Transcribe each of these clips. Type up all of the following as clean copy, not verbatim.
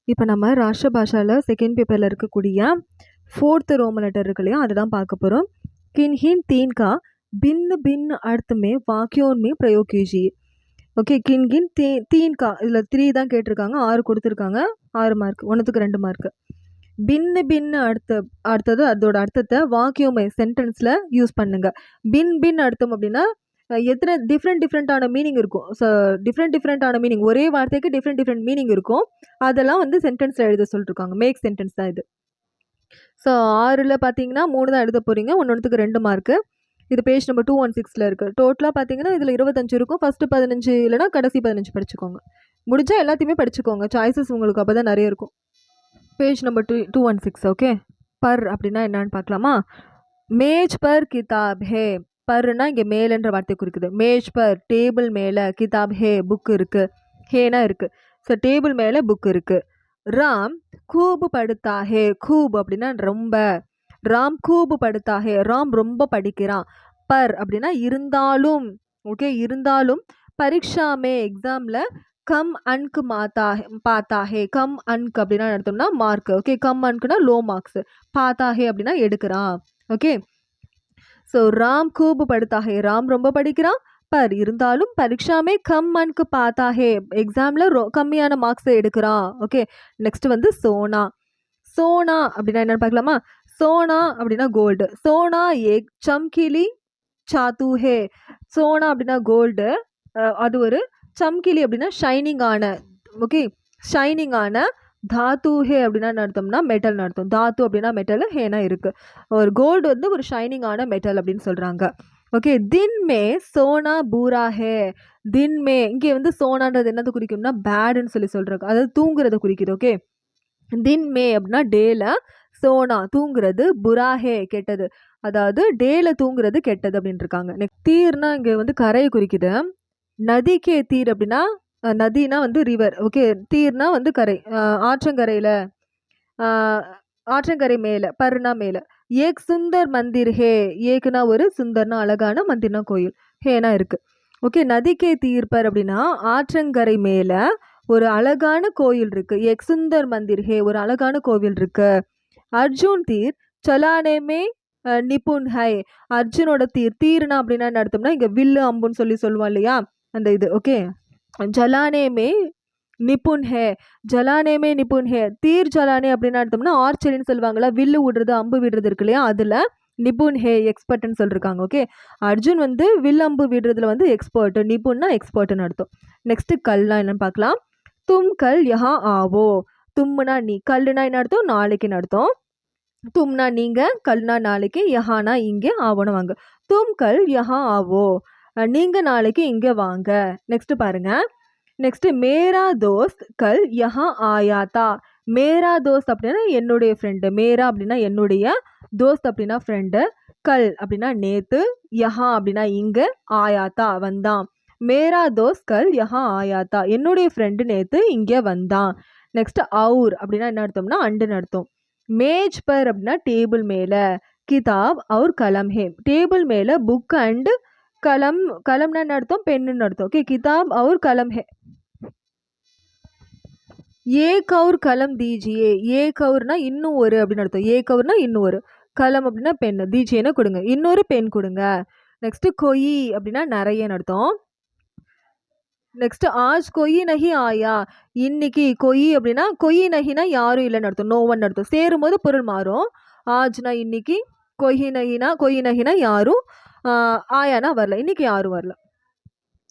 இப்போ நம்ம ராஷ்டிர பாஷால செகண்ட் பேப்பர்ல இருக்கக்கூடிய 4th ரோமன் லெட்டர் இருக்கு இல்லையா? அதுதான் பார்க்க போறோம். किन्हीं तीन का भिन्न भिन्न अर्थ में वाक्यों में प्रयोग कीजिए. ஓகே, கின்கின் தீன் கா இதில் 3 தான் கேட்டிருக்காங்க, 6 கொடுத்துருக்காங்க, 6 மார்க், 1க்கு 2 மார்க். பின்னு பின்னு அடுத்தது அதோட அர்த்தத்தை வாக்கியமே சென்டென்ஸில் யூஸ் பண்ணுங்க. பின் அர்த்தம் அப்படின்னா எத்தனை டிஃப்ரெண்டான மீனிங் இருக்கும். ஸோ டிஃப்ரெண்டான மீனிங், ஒரே வார்த்தைக்கு டிஃப்ரெண்ட் மீனிங் இருக்கும். அதெல்லாம் வந்து சென்டென்ஸில் எழுத சொல்லிருக்காங்க. மேக் சென்டென்ஸ் தான் இது. ஸோ 6ல் பார்த்தீங்கன்னா 3 தான் எழுத போகிறீங்க, 1க்கு 2 மார்க்கு. இது பேஜ் நம்பர் 216 இருக்குது. டோட்டலாக பார்த்தீங்கன்னா இதில் 25 இருக்கும். ஃபஸ்ட்டு 15 இல்லைனா கடைசி 15 படிச்சுக்கோங்க. முடிஞ்சால் எல்லாத்தையுமே படிச்சுக்கோங்க, சாய்ஸஸ் உங்களுக்கு அப்போ தான் நிறைய இருக்கும். Page number 216. ஓகே, பர் அப்படின்னா என்னன்னு பார்க்கலாமா? மேஜ் பர் கிதாப் ஹே. பர்னா இங்கே மேலன்ற வார்த்தை குறிக்குது. மேஜ் பர் டேபிள் மேலே, கிதாப் ஹே புக் இருக்குது, ஹேனா இருக்குது. ஸோ டேபிள் மேலே புக் இருக்குது. ராம் கூபு படுத்தா ஹே. கூப் அப்படின்னா ரொம்ப. ராம் கூபு படுத்தா ஹே, ராம் ரொம்ப படிக்கிறான். பர் அப்படின்னா இருந்தாலும். ஓகே, இருந்தாலும். பரீட்சாமே எக்ஸாமில் கம் அன்க்கு பார்த்தா ஹே. கம் அன்க் அப்படின்னா எடுத்தோம்னா மார்க். ஓகே, கம் அன்க்குனா லோ மார்க்ஸ். பார்த்தா ஹே அப்படின்னா எடுக்கிறான். ஓகே, ஸோ ராம் கூபு படுத்தா ஹே, ராம் ரொம்ப படிக்கிறான். பர் இருந்தாலும் பரீட்சாமே கம் அன்க்கு பார்த்தா ஹே, எக்ஸாமில் கம்மியான மார்க்ஸ் எடுக்கிறான். ஓகே, நெக்ஸ்ட் வந்து சோனா. சோனா அப்படின்னா என்னன்னு பார்க்கலாமா? சோனா அப்படின்னா கோல்டு. சோனா ஏக் சம்கிலி சாத்து ஹே. சோனா அப்படின்னா கோல்டு, அது ஒரு. சம்கிலி அப்படின்னா ஷைனிங் ஆன. ஓகே, ஷைனிங் ஆன. தாத்து ஹே அப்படின்னா அர்த்தம்னா மெட்டல் அர்த்தம். தாத்து அப்படின்னா மெட்டல், ஹேனா இருக்கு. ஒரு கோல்டு வந்து ஒரு ஷைனிங் ஆன மெட்டல் அப்படின்னு சொல்றாங்க. ஓகே, தின் மே சோனா பூரா ஹே. தின் மே இங்கே வந்து சோனான்றது என்னது குறிக்கும்னா பேடுன்னு சொல்லி சொல்றாங்க, அதாவது தூங்குறத குறிக்குது. ஓகே, தின் மே அப்படின்னா டேல, சோனா தூங்குறது, புராஹே கெட்டது, அதாவது டேல தூங்குறது கெட்டது அப்படின்னு இருக்காங்க. நெக்ஸ்ட் தீர்னா இங்கே வந்து கரையை குறிக்குது. நதிக்கே தீர் அப்படின்னா நதினா வந்து ரிவர். ஓகே, தீர்னா வந்து கரை, ஆற்றங்கரையில், ஆற்றங்கரை மேலே, பர்னா மேலே. ஏக் சுந்தர் மந்திர் ஹே. ஏக்குனா ஒரு, சுந்தர்னா அழகான, மந்திர்னா கோயில், ஹேனா இருக்கு. ஓகே, நதிக்கே தீர்ப்பர் அப்படின்னா ஆற்றங்கரை மேலே ஒரு அழகான கோயில் இருக்கு. ஏக் சுந்தர் மந்திர் ஹே, ஒரு அழகான கோவில் இருக்கு. அர்ஜுன் தீர் சலானேமே நிபுன் ஹை. அர்ஜுனோட தீர்னா அப்படின்னா என்ன அர்த்தம்னா இங்கே வில்லு அம்புன்னு சொல்லுவோம் இல்லையா, அந்த இது. ஓகே, ஜலானேமே நிபுன் ஹே. ஜலானேமே நிபுன் ஹே. தீர் ஜலானே அப்படின்னு அர்த்தம்னா ஆர்ச்சரின்னு சொல்லுவாங்களா, வில்லு விடுறது அம்பு விடுறது இருக்கு இல்லையா, அதில் நிபுன் ஹே எக்ஸ்பர்ட்னு சொல்லியிருக்காங்க. ஓகே, அர்ஜுன் வந்து வில் அம்பு விடுறதுல வந்து எக்ஸ்பர்ட், நிபுன்னா எக்ஸ்பர்ட்னு அர்த்தம். நெக்ஸ்ட் கல்லாம் என்னன்னு பார்க்கலாம். தும் கல் யஹா ஆவோ. தும்னா நீ, கல்லுனா என்ன அர்த்தம், நாளைக்குன்னு அர்த்தம். தும்னா நீங்க, கல்னா நாளைக்கு, யஹானா இங்கே, ஆவோன்னு வாங்க. தும் கல் யஹா ஆவோ, நீங்க நாளைக்கு இங்கே வாங்க. நெக்ஸ்ட் பாருங்க. நெக்ஸ்ட் மேரா தோஸ்த் கல் யஹா ஆயாத்தா. மேரா தோஸ்த் அப்படின்னா என்னுடைய ஃப்ரெண்டு. மேரா அப்படின்னா என்னுடைய, தோஸ்த் அப்படின்னா ஃப்ரெண்டு, கல் அப்படின்னா நேத்து, யஹா அப்படின்னா இங்க, ஆயாத்தா வந்தான். மேரா தோஸ்த் கல் யஹா ஆயாத்தா, என்னுடைய ஃப்ரெண்டு நேத்து இங்கே வந்தான். நெக்ஸ்ட் அவுர் அப்படின்னா என்ன அர்த்தம்னா அண்டுன்னு அர்த்தம். மேஜ் பர் அப்படின்னா டேபிள் மேலே, கிதாப் அவுர் கலம் ஹே. டேபிள் மேலே புக் அண்ட் கலம். கலம்னா என்ன அர்த்தம், பெண்ணுன்னு அர்த்தம். ஓகே, கிதாப் அவுர் கலம் ஹே. ஏ கவுர் கலம் தீஜியே. ஏ கவுர்னா இன்னும் ஒரு அப்படின்னு அர்த்தம். ஏ கவுர்னா இன்னும் ஒரு, கலம் அப்படின்னா பெண், தீஜியேன்னு கொடுங்க, இன்னொரு பெண் கொடுங்க. நெக்ஸ்ட் கொயி அப்படின்னா நிறையன்னு அர்த்தம். நெக்ஸ்ட் ஆஜ் கொயி நகி ஆயா. இன்னைக்கு கொயி அப்படின்னா, கொயி நகினா யாரும் இல்லைன்னு அர்த்தம், நோ ஒன் அர்த்தம். சேரும் போது பொருள் மாறும். ஆஜ்னா இன்னைக்கு, கொயி நகினா யாரும், ஆயானா வரல, இன்னைக்கு யாரும் வரல.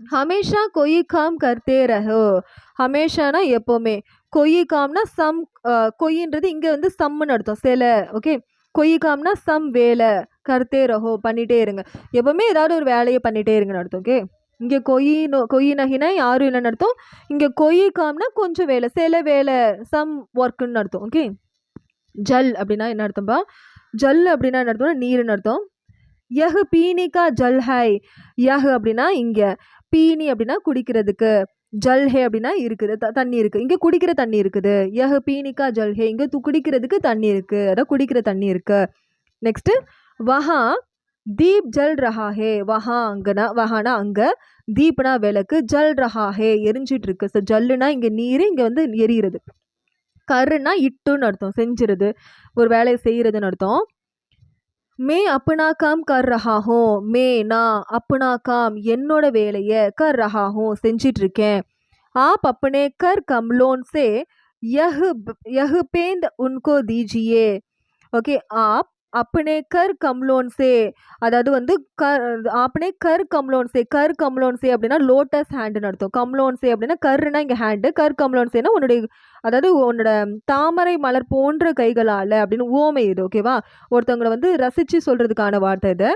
ஹமேஷா கொயி காம் கர்த்தே ரஹோ. ஹமேஷானா எப்போவுமே, கொயி காம்னா சம். கொய்ன்றது இங்கே வந்து சம்முன்னு அர்த்தம், சில. ஓகே, கொயி காம்னா சம் வேலை, கர்த்தே ரஹோ பண்ணிட்டே இருங்க, எப்பவுமே ஏதாவது ஒரு வேலையை பண்ணிட்டே இருங்கன்னு அர்த்தம். ஓகே, இங்கே கொயி நகினா யாரும் இல்லைன்னு அர்த்தம். இங்கே கொயி காம்னா கொஞ்சம் வேலை, சில வேலை, சம் ஒர்க்குன்னு அர்த்தம். ஓகே, ஜல் அப்படின்னா என்ன அர்த்தம்பா? ஜல் அப்படின்னா என்ன அர்த்தம்னா நீருன்னு அர்த்தம். யஹ் பீனி கா ஜல் ஹை. யஹ் அப்படின்னா இங்கே, பீனி அப்படின்னா குடிக்கிறதுக்கு, ஜல் ஹே அப்படின்னா இருக்குது, தண்ணி இருக்குது, இங்கே குடிக்கிற தண்ணி இருக்குது. யஹ் பீனி கா ஜல் ஹே, இங்கே குடிக்கிறதுக்கு தண்ணி இருக்குது, அதான் குடிக்கிற தண்ணி இருக்கு. நெக்ஸ்ட் வஹா தீப் ஜல் ரஹா ஹே. வஹா அங்கனா, வஹானா அங்கே, தீப்னா விளக்கு, ஜல் ரஹா ஹே எரிஞ்சிட்டு இருக்கு. ஸோ ஜல்லுனா இங்கே நீர், இங்கே வந்து எரியிறது. கர்னா இட்டுன்னு அர்த்தம், செஞ்சிருது, ஒரு வேலையை செய்யறதுன்னு அர்த்தம். மே அப்புனா காம் கர் ரஹா ஹூ, மே நான், அப்புனா காம் என்னோட வேலையை, கர் ரஹா ஹூ செஞ்சிட்டு இருக்கேன். ஆப் அப்னே கர் கம்லோன் சே யஹ் யஹ் பேந்த் உன்கோ தீஜியே. ஓகே, ஆப் அப்னே கர் கம்லோன் சே, அதாவது வந்து ஆப்னே கர் கம்லோன் சே, கர் கம்லோன் சே அப்படின்னா லோட்டஸ் ஹேண்டுன்னு அர்த்தம். கம்லோன் சே அப்படின்னா கர்னா இங்கே ஹேண்டு, கர் கம்லோன் சேனா உன்னுடைய, அதாவது உன்னோட தாமரை மலர் போன்ற கைகளால் அப்படின்னு ஓமை இது. ஓகேவா, ஒருத்தவங்களை வந்து ரசித்து சொல்கிறதுக்கான வார்த்தை இது.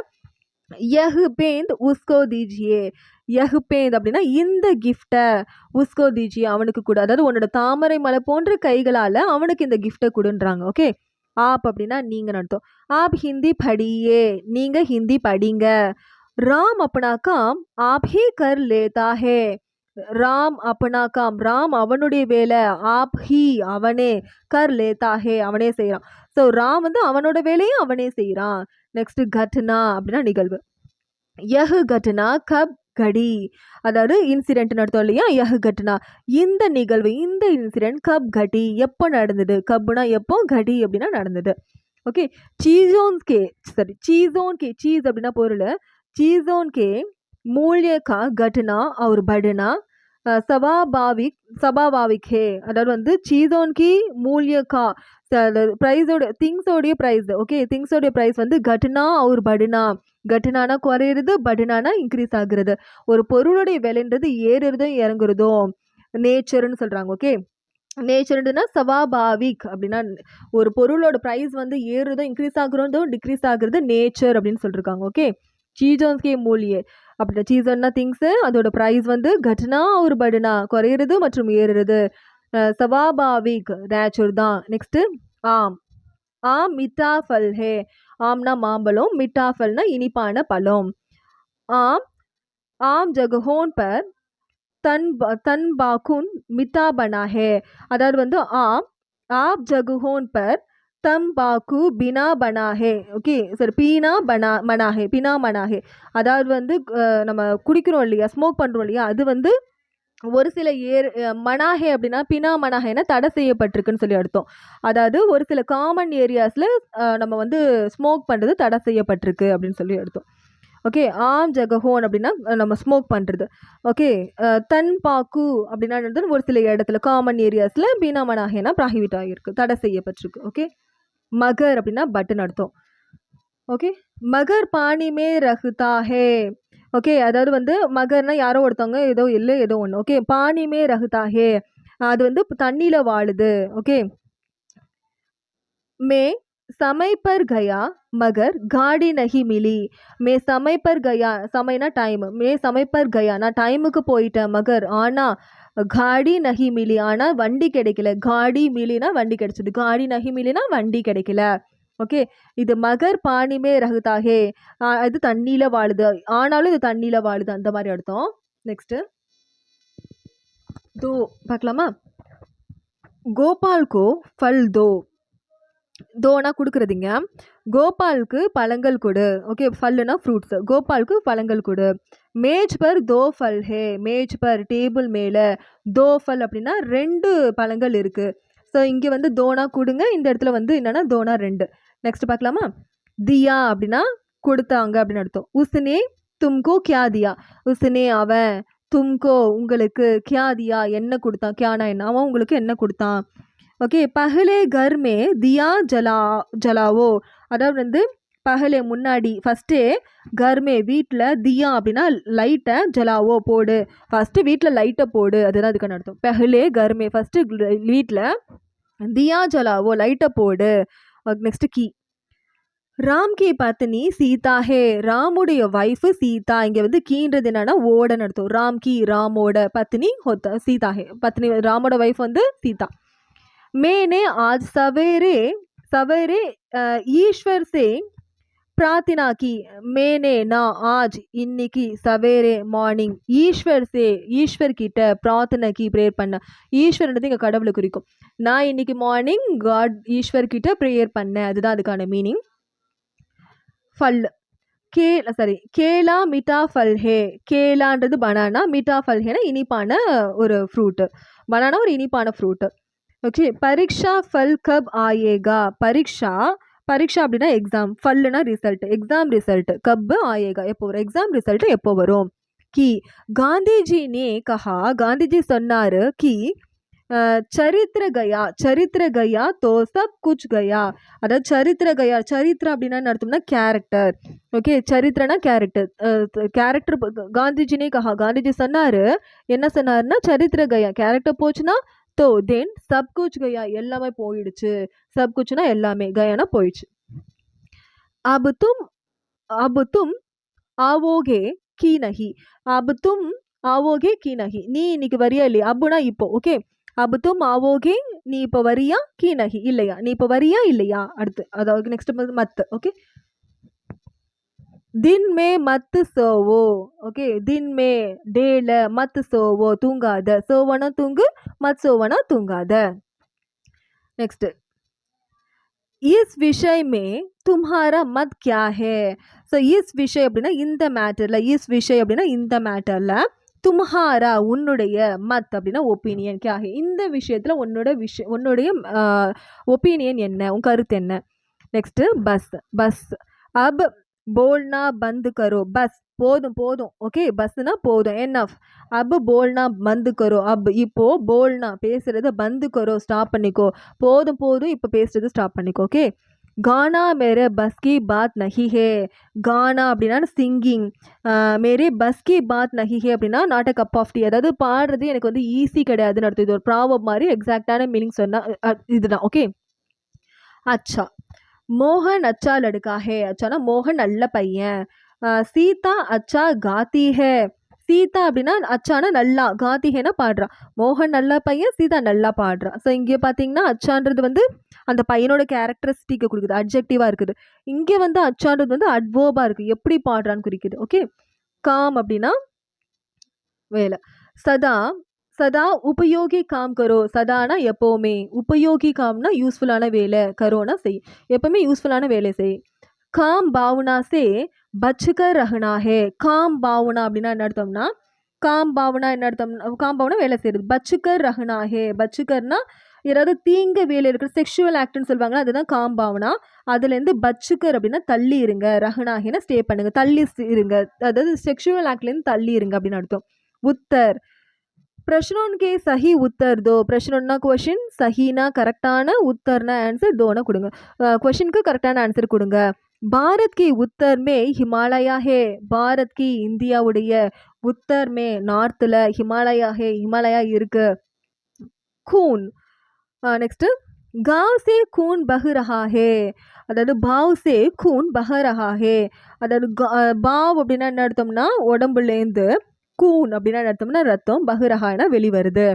யஹ் பேந்த் உஸ்கோ தீஜியே, யஹ் பேந்த் அப்படின்னா இந்த கிஃப்டை, உஸ்கோ தீஜியே அவனுக்கு கொடு, அதாவது உன்னோட தாமரை மலை போன்ற கைகளால் அவனுக்கு இந்த கிஃப்டை கொடுன்றாங்க. ஓகே, ஆப் அப்படின்னா நீங்கள் அர்த்தம். ஆப் ஹிந்தி படியே, நீங்கள் ஹிந்தி படிங்க. ராம் அப்னா காம் ஆப் ஹி கர் லேதா ஹே, ராம் அப்னா காம் ராம் அவனுடைய வேலை, ஆப் ஹி அவனே, கர் லேதா ஹே அவனே செய்கிறான். ஸோ ராம் வந்து அவனோட வேலையை அவனே செய்கிறான். நெக்ஸ்ட் கட்னா அப்படின்னா நிகழ்வு. யஹ் கட்னா கப் கடி, அதாவது இன்சிடென்ட்னு அர்த்தம் இல்லையா. யஹ் கட்னா இந்த நிகழ்வு, இந்த இன்சிடென்ட் கப் கடி எப்போ நடந்தது, கப்னா எப்போ, கடி அப்படின்னா நடந்தது. ஓகே, சீஸோன் கே சீஸ் அப்படின்னா பொருள், சீஸோன் கே மூல்ய கா கட்னா और बढ़ना சபாபாவிக் ஹே, அதாவது வந்து சீஸோன் கி மூல்ய கா, ப்ரைஸோட திங்ஸோடைய ப்ரைஸ். ஓகே, திங்ஸோடைய ப்ரைஸ் வந்து கட்னா और बढ़ना, கட்னானா குறையிறது, படுனானா இன்க்ரீஸ் ஆகுறது. ஒரு பொருளுடைய விலைன்றது ஏறுறதும் இறங்குறதும் நேச்சர்னு சொல்கிறாங்க. ஓகே, நேச்சர்னா சவாபாவிக் அப்படின்னா ஒரு பொருளோட ப்ரைஸ் வந்து ஏறுறதும் இன்க்ரீஸ் ஆகுறதும் டிக்ரீஸ் ஆகுறது நேச்சர் அப்படின்னு சொல்லியிருக்காங்க. ஓகே, சீஜோன்ஸ்கே மூலியே அப்படின்னா சீசன்னா திங்ஸு, அதோட ப்ரைஸ் வந்து கட்னா ஒரு படுனா குறையிறது மற்றும் ஏறுறது, சவாபாவிக் நேச்சர் தான். நெக்ஸ்ட்டு ஆம், ஆம் மிட்டா ஃபல் ஹே, ஆம்னா மாம்பழம், மிட்டா ஃபல்னா இனிப்பான பழம். ஆம் ஆம் ஜகஹோன் பர் தன் பாக்குன் மிட்டா பனா ஹே, அதாவது வந்து ஆப் ஜகுஹோன் பர் தம்பாக்கு பினா பனா ஹே. ஓகே சார், பீனா பனா மனாஹே, பினா மனாஹே, அதாவது வந்து நம்ம குடிக்கிறோம் இல்லையா, ஸ்மோக் பண்ணுறோம் இல்லையா, அது வந்து ஒரு சில மனாஹே அப்படின்னா பினா மனாஹேனா தடை செய்யப்பட்டிருக்குன்னு சொல்லி அர்த்தம். அதாவது ஒரு சில காமன் ஏரியாஸில் நம்ம வந்து ஸ்மோக் பண்ணுறது தடை செய்யப்பட்டிருக்கு அப்படின்னு சொல்லி அர்த்தம். ஓகே, ஆம் ஜகஹோன் அப்படின்னா நம்ம ஸ்மோக் பண்ணுறது. ஓகே, தன் பாக்கு அப்படின்னா ஒரு சில இடத்துல காமன் ஏரியாஸில் பீனா மனாஹேனா ப்ராஹிபிட் ஆகியிருக்கு, தடை செய்யப்பட்டிருக்கு. ஓகே, மகர் அப்படின்னா பட்டன் அர்த்தம். ஓகே, மகர் பானிமே ரஹ்தா ஹே. ஓகே, அதாவது வந்து மகர்னா யாரோ ஒருத்தவங்க, ஏதோ இல்லை ஏதோ ஒன்று. ஓகே, பானிமே ரஹ்தா ஹே, அது வந்து தண்ணியில் வாழுது. ஓகே, மே समय पर गया मगर गाड़ी नहीं मिली, மே समय पर गया, சமைனா டைம், மே समय पर गया நான் டைமுக்கு போயிட்டேன், மகர் ஆனால், காடி நகி மிலி ஆனால் வண்டி கிடைக்கல, காடி மிலினா வண்டி கிடைச்சது, காடி நகி மிலினா வண்டி கிடைக்கல. ஓகே, இது மகர் பானிமே ரகுதாகே, இது தண்ணியில் வாழுது, ஆனாலும் இது தண்ணியில் வாழுது அந்த மாதிரி அர்த்தம். நெக்ஸ்ட்டு தோ பார்க்கலாமா. கோபால்கோ ஃபல் தோ, தோனா கொடுக்குறதுங்க, கோபாலுக்கு பழங்கள் கொடு. ஓகே, ஃபல்லுனா ஃப்ரூட்ஸ், கோபாலுக்கு பழங்கள் கொடு. மேஜ் பர் தோ ஃபல் ஹே, மேஜ் பர் டேபிள் மேலே, தோ ஃபல் அப்படின்னா 2 பழங்கள் இருக்குது. ஸோ இங்கே வந்து தோனா கொடுங்க, இந்த இடத்துல வந்து என்னென்னா தோனா 2. நெக்ஸ்ட் பார்க்கலாமா. தியா அப்படின்னா கொடுத்தாங்க அப்படின்னு அர்த்தம். உஸ்னே தும்கோ கியா தியா, உஸ்னே அவன், தும்கோ உங்களுக்கு, கியா தியா என்ன கொடுத்தான், கியானா என்ன, அவன் உங்களுக்கு என்ன கொடுத்தான். ஓகே, பஹலே கர் மே தியா ஜலாவோ, அதாவது வந்து பஹலே முன்னாடி, ஃபஸ்ட்டே கர்மே வீட்டில், தியா அப்படின்னா லைட்டை, ஜலாவோ போடு, ஃபஸ்ட்டு வீட்டில் லைட்டை போடு, அதுதான் அதுக்கான அர்த்தம். பஹலே கர்மே ஃபஸ்ட்டு வீட்டில், தியா ஜலாவோ லைட்டை போடு. நெக்ஸ்ட்டு கி, ராம் கி பத்னி சீதா ஹே, ராமுடைய ஒய்ஃபு சீதா, இங்கே வந்து கீன்றது என்னன்னா ஓடன்னு அர்த்தம். ராம் கி ராமோட, பத்னி ஹோத்த சீதா ஹே, பத்னி ராமோட ஒய்ஃப் வந்து சீதா. मैंने आज सवेरे सवेरे ईश्वर से प्रार्थना की, मैंने ना आज இன்னைக்கு சவேரே மார்னிங், ஈஸ்வர் கிட்ட பிரார்த்தனை கி ப்ரேயர் பண்ண, ஈஸ்வரன்றது இங்கே கடவுளை குறிக்கும். நான் இன்னைக்கு மார்னிங் ஈஸ்வர் கிட்ட ப்ரேயர் பண்ணேன், அதுதான் அதுக்கான மீனிங். ஃபல் கேலா மிட்டா ஃபல் ஹே, கேலான்றது பனானா, மிட்டா ஃபல் ஹேனா இனிப்பான ஒரு ஃப்ரூட்டு, பனானா ஒரு இனிப்பான ஃப்ரூட்டு. ஓகே, பரீட்சா ஃபல் கப் ஆயேகா. பரீட்சா பரீட்சா அப்படின்னா எக்ஸாம், ஃபல்லுனா ரிசல்ட், எக்ஸாம் ரிசல்ட், கப் ஆயேகா எப்போ வரும், எக்ஸாம் ரிசல்ட் எப்போ வரும். கி காந்திஜி நே கஹா, காந்திஜி சொன்னாரு கி சரித்திர கயா, சரித்திர கயா தோ சப் குச் கயா. அதாவது சரித்திர கயா, சரித்திரம் அப்படின்னா என்ன அர்த்தம்னா கேரக்டர். ஓகே, சரித்திரனா கேரக்டர். கேரக்டர் காந்திஜினே கஹா, காந்திஜி சொன்னாரு, என்ன சொன்னாருன்னா சரித்திர கயா, கேரக்டர் போச்சுன்னா தோ தென் சப் குச் கயா, எல்லாமே போயிடுச்சு. சப் குச்னா எல்லாமே, கயானா போயிடுச்சு. அப் தும் அப் தும் ஆவோகே கி நஹி, அப் தும் ஆவோகே கி நஹி, நீ இன்னைக்கு வரியா இல்லையா. அப்புனா இப்போ. ஓகே, அப் தும் ஆவோகே, நீ இப்போ வரியா, கி நஹி இல்லையா, நீ இப்போ வரியா இல்லையா. அடுத்து அதாவது நெக்ஸ்ட் மத். ஓகே, தின் மே மத் சோவோ. ஓகே, தின் மே டேல, மத் சோவோ தூங்காத, சோவனா தூங்கு, மத் சோவனா தூங்காத. நெக்ஸ்ட், இஸ் விஷய் மே தும்ஹாரா மத் கியா ஹே. ஸோ இஸ் விஷய் அப்படின்னா இந்த மேட்டரில், இஸ் விஷய் அப்படின்னா இந்த மேட்டரில், தும்ஹாரா உன்னுடைய, மத் அப்படின்னா ஒப்பீனியன், கியா ஹே இந்த விஷயத்தில் உன்னுடைய ஒப்பீனியன் என்ன, உன் கருத்து என்ன. Next bus. பஸ் அப் போல்னா பந்து கரோ, பஸ் போதும் போதும். ஓகே, பஸ்னா போதும், என்ஃப். அப் போல்னா பந்து கரோ, அப் இப்போ, போல்னா பேசுறது, பந்து கரோ ஸ்டாப் பண்ணிக்கோ, போதும் போதும் இப்போ பேசுறது ஸ்டாப் பண்ணிக்கோ. ஓகே, கானா மேரே பஸ் கி பாத் நஹி ஹே. கானா அப்படின்னா சிங்கிங், மேரே பஸ் கி பாத் நஹி ஹே அப்படின்னா not a cup of tea, அதாவது பாடுறது எனக்கு வந்து ஈஸி கிடையாதுன்னு அர்த்தம். இது ஒரு ப்ராவர்ப் மாதிரி, எக்ஸாக்டான மீனிங் சொன்னால் இதுதான். ஓகே, அச்சா மோகன் அச்சா லடுக்கா ஹே, அச்சானா மோகன் நல்ல பையன். சீதா அச்சா காத்தி ஹே, சீதா அப்படின்னா அச்சானா நல்லா, காத்தி ஹேனா பாடுறா. மோகன் நல்ல பையன், சீதா நல்லா பாடுறா. ஸோ இங்கே பார்த்தீங்கன்னா அச்சான்றது வந்து அந்த பையனோட கேரக்டரிஸ்டிக்கை கொடுக்குது, அட்ஜெக்டிவாக இருக்குது. இங்கே வந்து அச்சான்றது வந்து அட்வர்பாக இருக்குது, எப்படி பாடுறான்னு குறிக்குது. ஓகே, காம் அப்படின்னா வேலை. சதா சதா உபயோகி காம் கரோ, சதானா எப்போவுமே, உபயோகி காம்னா யூஸ்ஃபுல்லான வேலை, கரோனா செய், எப்பவுமே யூஸ்ஃபுல்லான வேலை செய். காம் பாவனா சே பச்சுக்கர் ரஹனா ஹே. காம் பாவனா அப்படின்னா என்ன அர்த்தம்னா, காம் பாவனா என்ன அர்த்தம், காம் பாவனா வேலை செய்யுது. பச்சுக்கர் ரஹனா ஹே, பச்சுக்கர்னா யாராவது தீங்க வேலை இருக்கிற செக்ஷுவல் ஆக்ட்னு சொல்லுவாங்களா, அதுதான் காம் பாவனா. அதுலேருந்து பச்சுக்கர் அப்படின்னா தள்ளி இருங்க, ரஹனாஹேனா ஸ்டே பண்ணுங்க, தள்ளி இருங்க, அதாவது செக்ஷுவல் ஆக்ட்லேருந்து தள்ளி இருங்க அப்படின்னு அர்த்தம். உத்தர் प्रश्नों के सही उत्तर दो. प्रश्नों क्वेश्चन, सहीना करेक्टाना, उत्तरना आंसर, दोना கொடுங்க. क्वेश्चन का करेक्टाன आंसर கொடுங்க. भारत की उत्तर में हिमालय है. भारत की இந்தியாவுடைய उत्तर में நார்த்தில் हिमालय है, हिमालय இருக்கு. खून. नेक्स्ट, गांव से खून बह रहा है. அதாவது பாவ் சே கூன் பஹ ரஹா ஹே. அதாவது பாவ் அப்படின்னா என்ன அர்த்தம்னா உடம்புலேருந்து, கூன் அப்படின்னா அர்த்தம்னா ரத்தம், பஹுரஹானா வெளிவருது.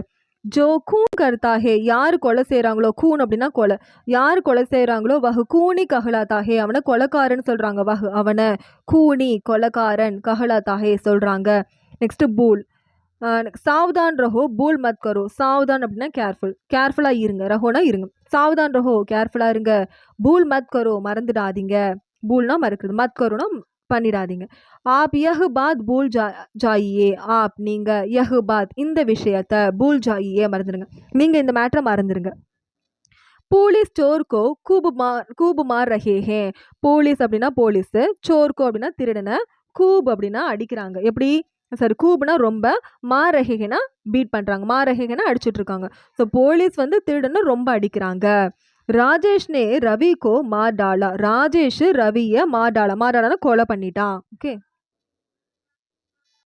ஜோ கூன் கர்த்தா ஹே, யார் கொலை செய்கிறாங்களோ, கூன் அப்படின்னா கொலை, யார் கொலை செய்கிறாங்களோ, வஹு கூனி கஹலாத்தா ஹே, அவனை கொலைக்காரன் சொல்கிறாங்க, வஹு அவனை, கூனி கொலைக்காரன், கஹலாத்தா ஹே சொல்கிறாங்க. நெக்ஸ்ட்டு பூல். சாவதான் ரஹோ பூல் மத் கரோ. சாவதான் அப்படின்னா கேர்ஃபுல், கேர்ஃபுல்லாக இருங்க, ரஹோனா இருங்க. சாவதான் ரஹோ கேர்ஃபுல்லாக இருங்க, பூல் மத் கரோ மறந்துடாதீங்க, பூல்னா மறக்கிறது, மத் கரோனா பண்ணிடாதீங்க. ஆப் யஹ் பாத் பூல் ஜாயியே, ஆப் நீங்க, யஹ் பாத் இந்த விஷயத்த, பூல் ஜாயியே மறந்துடுங்க, நீங்க இந்த மேட்டரை மறந்துடுங்க. போலீஸ் சோர்கோ கூபு மார் ரஹே ஹே. போலீஸ் அப்படின்னா போலீஸ், சோர்கோ அப்படின்னா திருடனை, கூப் அப்படின்னா அடிக்கிறாங்க. எப்படி, சரி கூப்னா ரொம்ப, மார் ரஹேனா பீட் பண்ணுறாங்க, மார் ரஹேனா அடிச்சுட்டு இருக்காங்க. ஸோ போலீஸ் வந்து திருடனை ரொம்ப அடிக்கிறாங்க. ராஜேஷ்னே ரவிக்கோ மார் டாலா. ராஜேஷ் ரவியை மார் டாலா, மார் டாலானா கொலை பண்ணிட்டான். ஓகே,